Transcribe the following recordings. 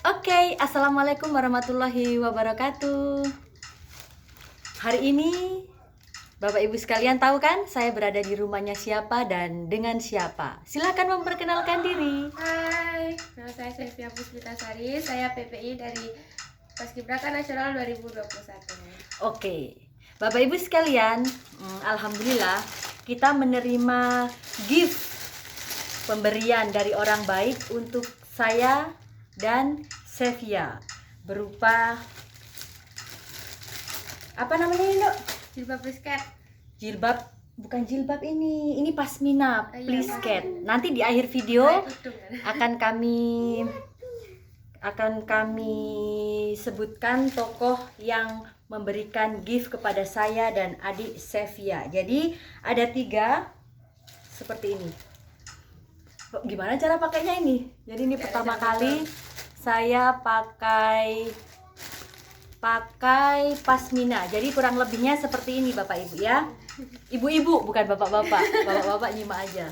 Oke, assalamualaikum warahmatullahi wabarakatuh. Hari ini, Bapak Ibu sekalian tahu kan, saya berada di rumahnya siapa dan dengan siapa. Silakan memperkenalkan diri. Hai, nama saya Sevia Puspitasari, saya PPI dari Paskibraka Nasional 2021. Oke, Bapak Ibu sekalian, alhamdulillah kita menerima gift pemberian dari orang baik untuk saya dan Sevia berupa apa namanya ini, Dok? Jilbab brisket. Jilbab, bukan jilbab ini pasmina Oh, iya, plisket. Nanti di akhir video akan kami sebutkan tokoh yang memberikan gift kepada saya dan adik Sevia. Jadi ada 3 seperti ini. Gimana cara pakainya ini? Jadi ini pertama kali saya pakai pasmina. Jadi kurang lebihnya seperti ini Bapak Ibu ya. Ibu-ibu bukan bapak-bapak. Bapak-bapak nyimak aja.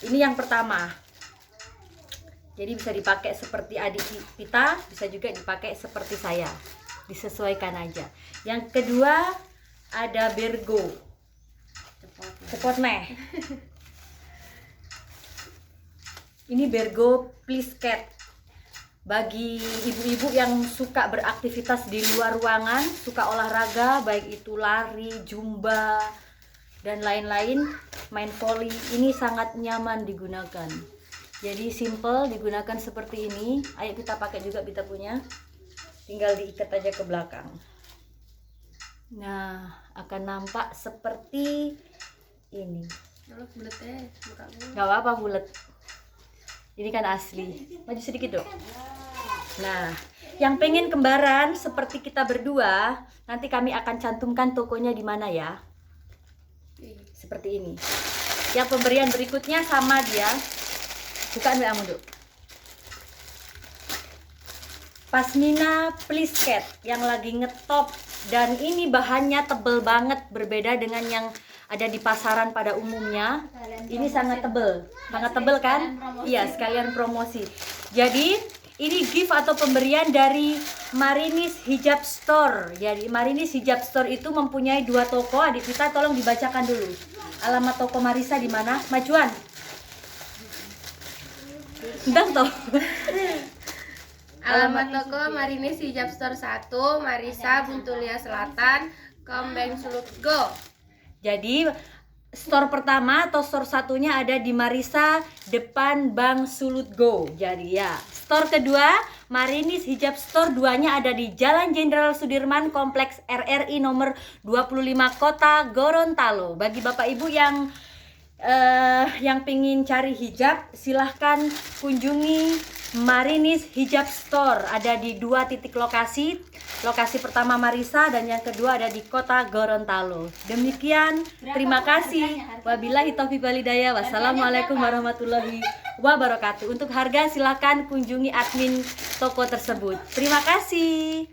Ini yang pertama. Jadi bisa dipakai seperti adik kita, bisa juga dipakai seperti saya. Disesuaikan aja. Yang kedua ada Bergo. Cepot neh. Ini Bergo plisket. Bagi ibu-ibu yang suka beraktivitas di luar ruangan, suka olahraga, baik itu lari, zumba, dan lain-lain, main volley, ini sangat nyaman digunakan. Jadi simple, digunakan seperti ini. Ayo kita pakai juga, kita punya. Tinggal diikat aja ke belakang. Nah, akan nampak seperti ini. Kalau bulatnya, Gak apa-apa bulat. Ini kan asli. Maju sedikit dong. Nah, yang pengen kembaran seperti kita berdua, nanti kami akan cantumkan tokonya di mana ya. Seperti ini. Yang pemberian berikutnya sama dia. Bukaan WA Dok. Pasmina plisket yang lagi ngetop, dan ini bahannya tebel banget, berbeda dengan yang ada di pasaran pada umumnya. Ini sangat tebel kan? Iya, sekalian promosi. Jadi ini gift atau pemberian dari Marinis Hijab Store. Jadi Marinis Hijab Store itu mempunyai 2 toko. Adik kita tolong dibacakan dulu. Alamat toko Marisa di mana? Majuan. Ndang toh. Alamat toko Marinis Hijab Store 1, Marisa, Buntulia Selatan, Kembang Sulut Go. Jadi store pertama atau store satunya ada di Marisa depan Bank Sulut Go. Jadi ya, store kedua Marinis Hijab Store 2-nya ada di Jalan Jenderal Sudirman, Kompleks RRI nomor 25 Kota Gorontalo. Bagi Bapak Ibu yang pingin cari hijab, silahkan kunjungi Marinis Hijab Store. Ada di 2 titik lokasi. Lokasi pertama Marisa dan yang kedua ada di Kota Gorontalo. Demikian, terima kasih. Wabillahi taufiq wal hidayah. Wassalamualaikum warahmatullahi wabarakatuh. Untuk harga silahkan kunjungi admin toko tersebut. Terima kasih.